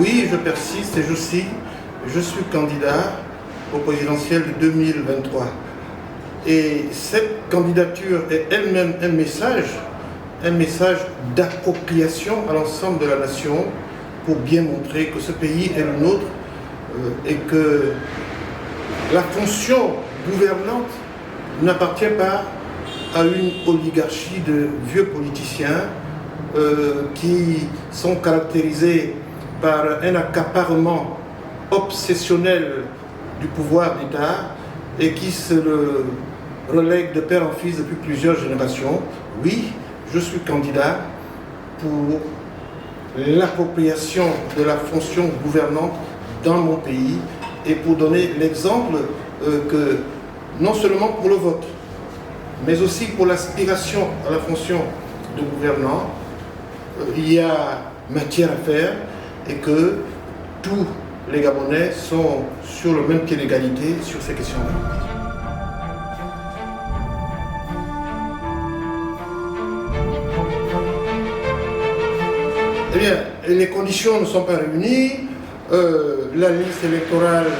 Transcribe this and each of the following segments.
Oui, je persiste et je suis candidat au présidentiel de 2023. Et cette candidature est elle-même un message d'appropriation à l'ensemble de la nation pour bien montrer que ce pays est le nôtre et que la fonction gouvernante n'appartient pas à une oligarchie de vieux politiciens qui sont caractérisés par un accaparement obsessionnel du pouvoir d'État et qui se le relèguent de père en fils depuis plusieurs générations. Oui, je suis candidat pour l'appropriation de la fonction gouvernante dans mon pays et pour donner l'exemple que non seulement pour le vote, mais aussi pour l'aspiration à la fonction de gouvernant, il y a matière à faire et que tous les Gabonais sont sur le même pied d'égalité sur ces questions-là. Eh bien, les conditions ne sont pas réunies, la liste électorale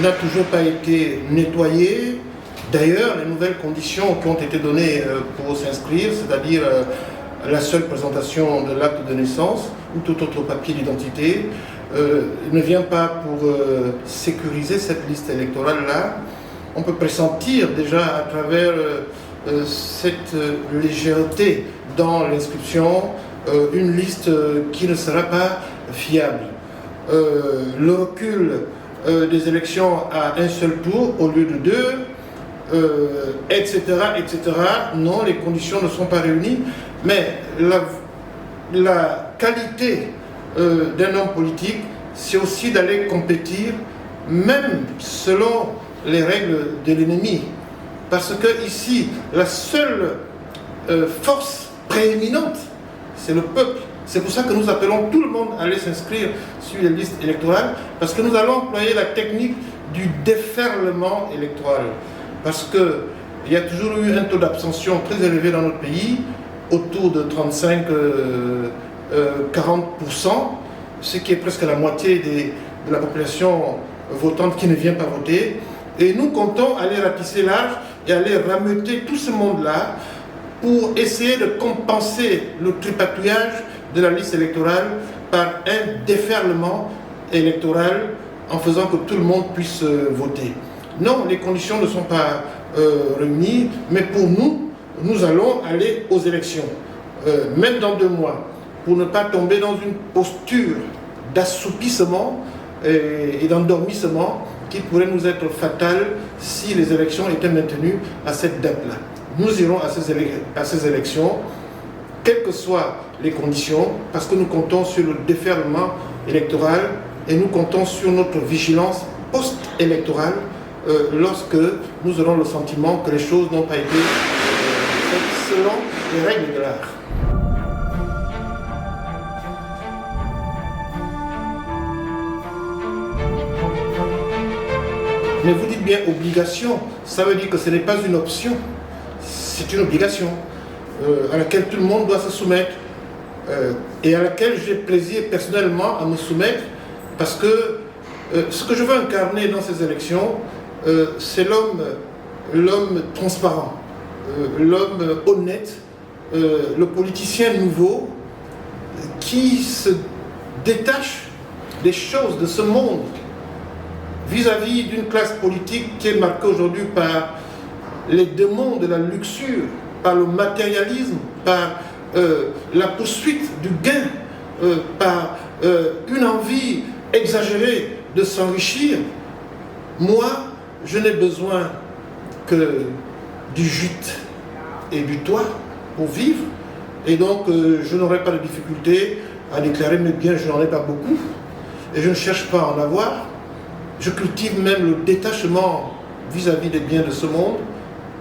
n'a toujours pas été nettoyée. D'ailleurs, les nouvelles conditions qui ont été données pour s'inscrire, c'est-à-dire la seule présentation de l'acte de naissance ou tout autre papier d'identité, ne vient pas pour sécuriser cette liste électorale-là. On peut pressentir déjà à travers cette légèreté dans l'inscription une liste qui ne sera pas fiable. Le recul des élections à un seul tour au lieu de deux, etc., etc. Non, les conditions ne sont pas réunies, mais la qualité d'un homme politique, c'est aussi d'aller compétir, même selon les règles de l'ennemi. Parce que ici, la seule force prééminente, c'est le peuple. C'est pour ça que nous appelons tout le monde à aller s'inscrire sur les listes électorales, parce que nous allons employer la technique du déferlement électoral. Parce qu'il y a toujours eu un taux d'abstention très élevé dans notre pays, autour de 35-40%, ce qui est presque la moitié de la population votante qui ne vient pas voter. Et nous comptons aller ratisser large et aller rameuter tout ce monde-là pour essayer de compenser le tripatouillage de la liste électorale par un déferlement électoral en faisant que tout le monde puisse voter. Non, les conditions ne sont pas réunies, mais pour nous, nous allons aller aux élections, même dans 2 mois, pour ne pas tomber dans une posture d'assoupissement et d'endormissement qui pourrait nous être fatale si les élections étaient maintenues à cette date-là. Nous irons à ces élections, quelles que soient les conditions, parce que nous comptons sur le déferlement électoral et nous comptons sur notre vigilance post-électorale lorsque nous aurons le sentiment que les choses n'ont pas été faites selon les règles de l'art. Mais vous dites bien obligation, ça veut dire que ce n'est pas une option, c'est une obligation à laquelle tout le monde doit se soumettre et à laquelle j'ai plaisir personnellement à me soumettre parce que ce que je veux incarner dans ces élections, c'est l'homme transparent, l'homme honnête, le politicien nouveau qui se détache des choses de ce monde vis-à-vis d'une classe politique qui est marquée aujourd'hui par les démons de la luxure, par le matérialisme, par la poursuite du gain, par une envie exagérée de s'enrichir. Moi, je n'ai besoin que du gîte et du toit pour vivre, et donc je n'aurai pas de difficulté à déclarer mes biens, je n'en ai pas beaucoup, et je ne cherche pas à en avoir. Je cultive même le détachement vis-à-vis des biens de ce monde,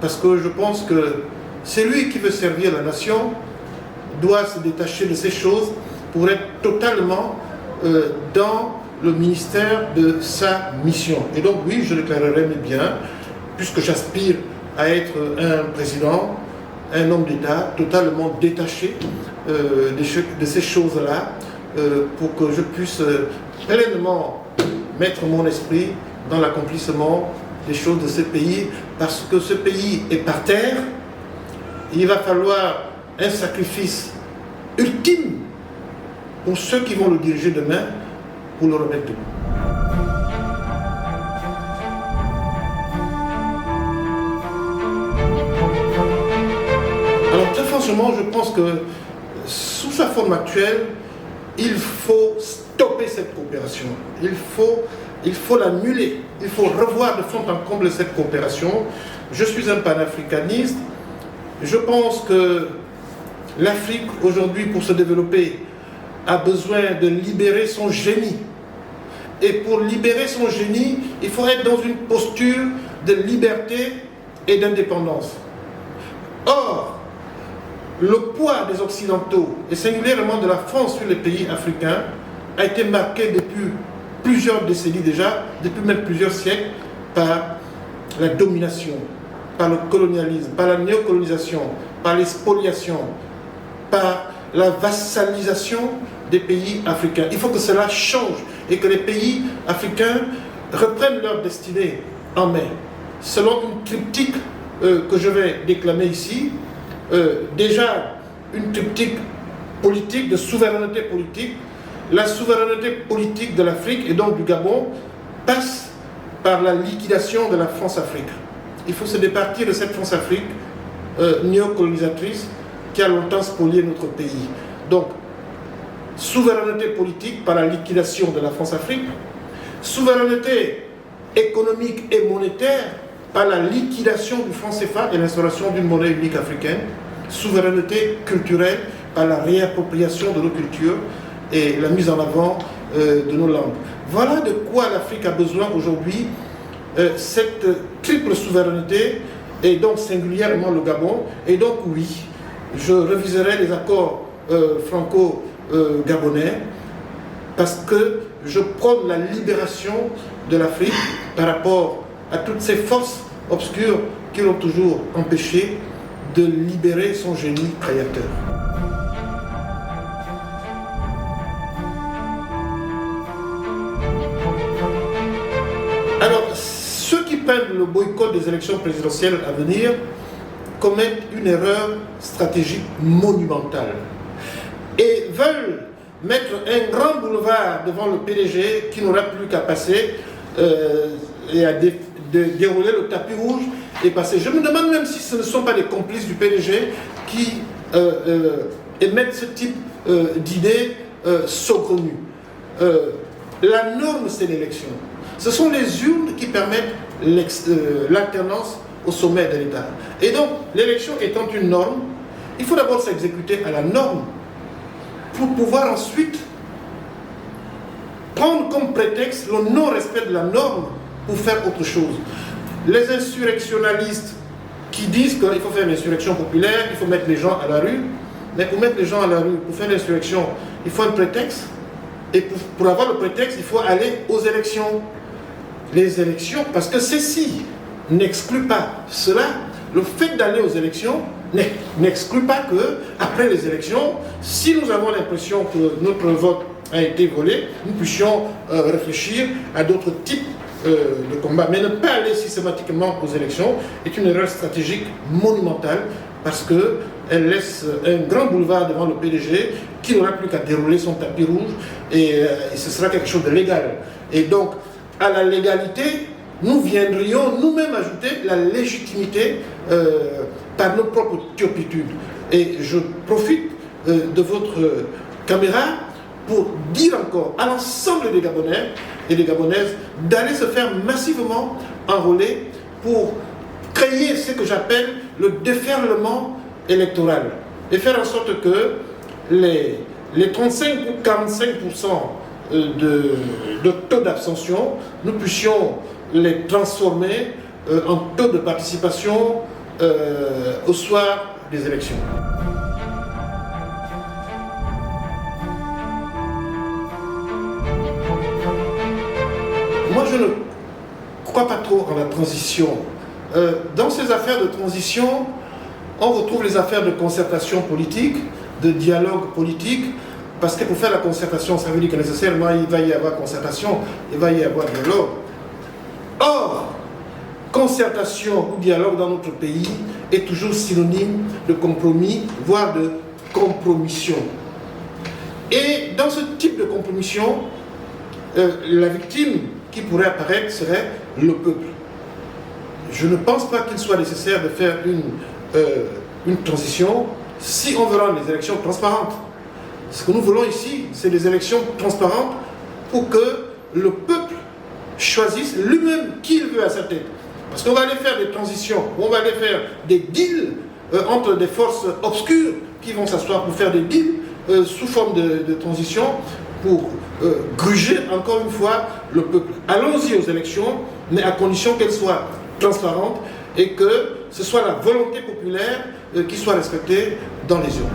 parce que je pense que celui qui veut servir la nation doit se détacher de ces choses pour être totalement dans le ministère de sa mission. Et donc oui, je déclarerai mes biens, puisque j'aspire à être un président, un homme d'État totalement détaché de ces choses-là, pour que je puisse pleinement mettre mon esprit dans l'accomplissement des choses de ce pays, parce que ce pays est par terre. Il va falloir un sacrifice ultime pour ceux qui vont le diriger demain, pour le remettre debout. Alors très franchement, je pense que sous sa forme actuelle, il faut stopper cette coopération. Il faut l'annuler. Il faut revoir de fond en comble cette coopération. Je suis un panafricaniste. Je pense que l'Afrique, aujourd'hui, pour se développer, a besoin de libérer son génie. Et pour libérer son génie, il faut être dans une posture de liberté et d'indépendance. Or, le poids des Occidentaux, et singulièrement de la France sur les pays africains, a été marqué depuis plusieurs décennies déjà, depuis même plusieurs siècles, par la domination, par le colonialisme, par la néocolonisation, par les spoliations, par la vassalisation des pays africains. Il faut que cela change et que les pays africains reprennent leur destinée en main. Selon une triptyque que je vais déclamer ici, déjà une triptyque politique, de souveraineté politique. La souveraineté politique de l'Afrique et donc du Gabon passe par la liquidation de la France-Afrique. Il faut se départir de cette France-Afrique néocolonisatrice qui a longtemps spolié notre pays. Donc, souveraineté politique par la liquidation de la France-Afrique, souveraineté économique et monétaire par la liquidation du franc CFA et l'instauration d'une monnaie unique africaine, souveraineté culturelle par la réappropriation de nos cultures et la mise en avant de nos langues. Voilà de quoi l'Afrique a besoin aujourd'hui, cette triple souveraineté, et donc singulièrement le Gabon. Et donc oui, je reviserai les accords franco-gabonais parce que je prône la libération de l'Afrique par rapport à toutes ces forces obscures qui l'ont toujours empêché de libérer son génie créateur. Alors, ceux qui peignent le boycott des élections présidentielles à venir commettent une erreur stratégique monumentale et veulent mettre un grand boulevard devant le PDG qui n'aura plus qu'à passer et à dérouler le tapis rouge et passer. Je me demande même si ce ne sont pas des complices du PDG qui émettent ce type d'idées saugrenues. La norme, c'est l'élection. Ce sont les urnes qui permettent l'alternance au sommet de l'État. Et donc, l'élection étant une norme, il faut d'abord s'exécuter à la norme pour pouvoir ensuite prendre comme prétexte le non-respect de la norme pour faire autre chose. Les insurrectionnalistes qui disent qu'il faut faire l'insurrection populaire, il faut mettre les gens à la rue, mais pour mettre les gens à la rue, pour faire l'insurrection, il faut un prétexte, et pour avoir le prétexte, il faut aller aux élections. Les élections, parce que ceci n'exclut pas cela, le fait d'aller aux élections n'exclut pas que, après les élections, si nous avons l'impression que notre vote a été volé, nous puissions réfléchir à d'autres types de combats. Mais ne pas aller systématiquement aux élections est une erreur stratégique monumentale parce qu'elle laisse un grand boulevard devant le PDG qui n'aura plus qu'à dérouler son tapis rouge et ce sera quelque chose de légal. Et donc, à la légalité, nous viendrions nous-mêmes ajouter la légitimité par nos propres turpitudes. Et je profite de votre caméra pour dire encore à l'ensemble des Gabonais et des Gabonaises d'aller se faire massivement enrôler pour créer ce que j'appelle le déferlement électoral et faire en sorte que les 35 ou 45% de taux d'abstention, nous puissions les transformer en taux de participation au soir des élections. Moi, je ne crois pas trop en la transition. Dans ces affaires de transition, on retrouve les affaires de concertation politique, de dialogue politique, Parce que pour faire la concertation, ça veut dire que nécessairement il va y avoir concertation, il va y avoir dialogue. Or, concertation ou dialogue dans notre pays est toujours synonyme de compromis, voire de compromission. Et dans ce type de compromission, la victime qui pourrait apparaître serait le peuple. Je ne pense pas qu'il soit nécessaire de faire une transition si on veut rendre les élections transparentes. Ce que nous voulons ici, c'est des élections transparentes pour que le peuple choisisse lui-même qui il veut à sa tête. Parce qu'on va aller faire des transitions, on va aller faire des deals entre des forces obscures qui vont s'asseoir pour faire des deals sous forme de transition pour gruger encore une fois le peuple. Allons-y aux élections, mais à condition qu'elles soient transparentes et que ce soit la volonté populaire qui soit respectée dans les urnes.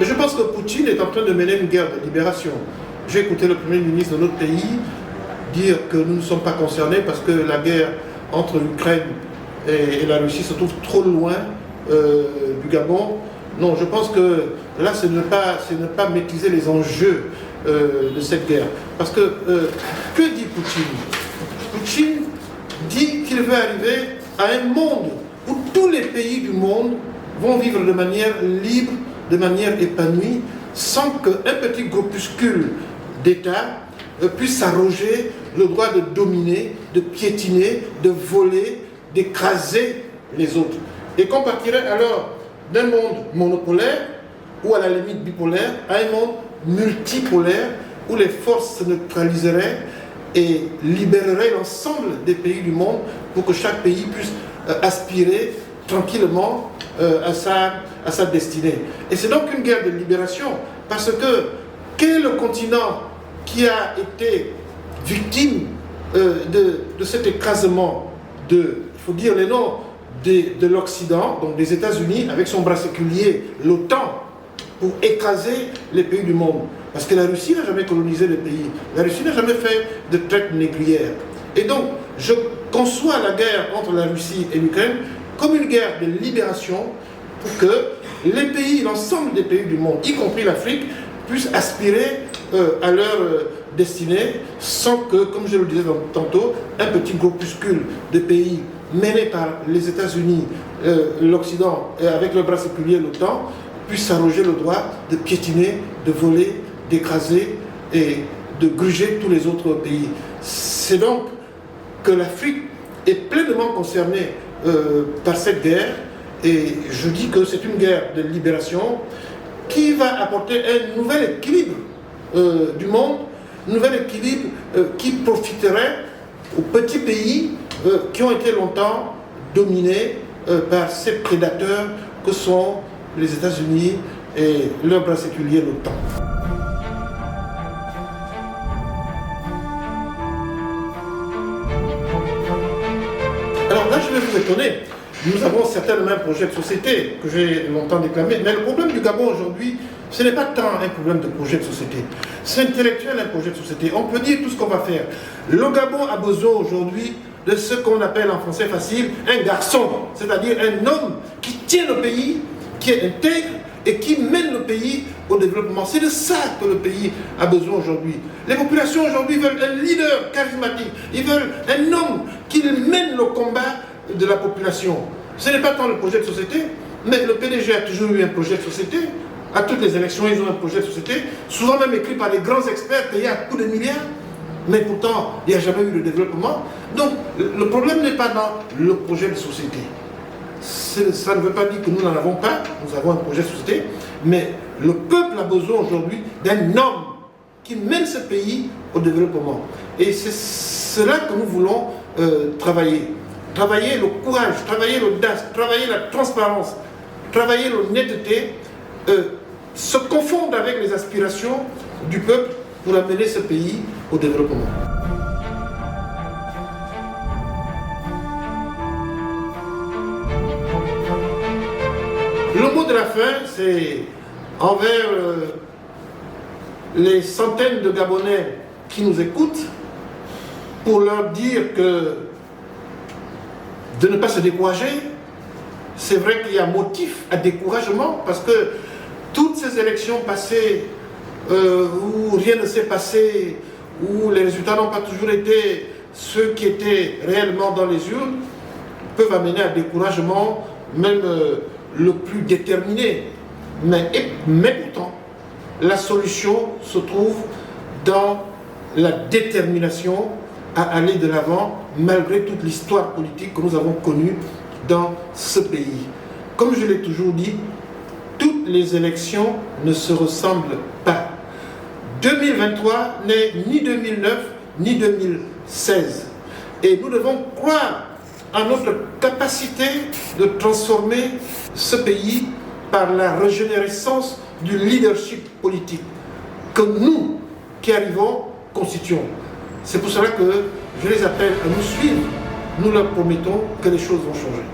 Je pense que Poutine est en train de mener une guerre de libération. J'ai écouté le Premier ministre de notre pays dire que nous ne sommes pas concernés parce que la guerre entre l'Ukraine et la Russie se trouve trop loin du Gabon. Non, je pense que là, ce n'est pas maîtriser les enjeux de cette guerre. Parce que dit Poutine? Poutine dit qu'il veut arriver à un monde où tous les pays du monde vont vivre de manière libre, de manière épanouie, sans qu'un petit groupuscule d'États puisse s'arroger le droit de dominer, de piétiner, de voler, d'écraser les autres. Et qu'on partirait alors d'un monde monopolaire, ou à la limite bipolaire, à un monde multipolaire, où les forces se neutraliseraient et libéreraient l'ensemble des pays du monde pour que chaque pays puisse aspirer tranquillement à sa destinée. Et c'est donc une guerre de libération, parce que quel est le continent qui a été victime de cet écrasement il faut dire les noms, de l'Occident, donc des États-Unis, avec son bras séculier, l'OTAN, pour écraser les pays du monde. Parce que la Russie n'a jamais colonisé les pays. La Russie n'a jamais fait de traite négrière. Et donc, je conçois la guerre entre la Russie et l'Ukraine comme une guerre de libération pour que les pays, l'ensemble des pays du monde, y compris l'Afrique, puissent aspirer à leur destinée sans que, comme je le disais tantôt, un petit groupuscule de pays menés par les États-Unis, l'Occident, avec le bras séculier, l'OTAN, puisse s'arroger le droit de piétiner, de voler, d'écraser et de gruger tous les autres pays. C'est donc que l'Afrique est pleinement concernée par cette guerre, et je dis que c'est une guerre de libération qui va apporter un nouvel équilibre du monde, un nouvel équilibre qui profiterait aux petits pays qui ont été longtemps dominés par ces prédateurs que sont les États-Unis et leur bras séculier, l'OTAN. Alors là, je vais vous étonner. Nous avons certainement un projet de société que j'ai longtemps déclamé, mais le problème du Gabon aujourd'hui, ce n'est pas tant un problème de projet de société. C'est intellectuel, un projet de société. On peut dire tout ce qu'on va faire. Le Gabon a besoin aujourd'hui de ce qu'on appelle en français facile un garçon, c'est-à-dire un homme qui tient le pays, qui est intègre et qui mène le pays au développement. C'est de ça que le pays a besoin aujourd'hui. Les populations aujourd'hui veulent un leader charismatique. Ils veulent un homme qui mène le combat de la population. Ce n'est pas tant le projet de société, mais le PDG a toujours eu un projet de société. À toutes les élections, ils ont un projet de société, souvent même écrit par des grands experts payés à coups de milliards. Mais pourtant, il n'y a jamais eu de développement. Donc, le problème n'est pas dans le projet de société. Ça ne veut pas dire que nous n'en avons pas, nous avons un projet de société, mais le peuple a besoin aujourd'hui d'un homme qui mène ce pays au développement. Et c'est cela que nous voulons travailler. Travailler le courage, travailler l'audace, travailler la transparence, travailler l'honnêteté, se confondre avec les aspirations du peuple pour amener ce pays au développement. Le mot de la fin, c'est envers les centaines de Gabonais qui nous écoutent, pour leur dire que de ne pas se décourager. C'est vrai qu'il y a motif à découragement parce que toutes ces élections passées où rien ne s'est passé, où les résultats n'ont pas toujours été ceux qui étaient réellement dans les urnes, peuvent amener à découragement même le plus déterminé. Mais pourtant, la solution se trouve dans la détermination à aller de l'avant malgré toute l'histoire politique que nous avons connue dans ce pays. Comme je l'ai toujours dit, toutes les élections ne se ressemblent pas. 2023 n'est ni 2009 ni 2016. Et nous devons croire à notre capacité de transformer ce pays par la régénérescence du leadership politique que nous, qui arrivons, constituons. C'est pour cela que je les appelle à nous suivre. Nous leur promettons que les choses vont changer.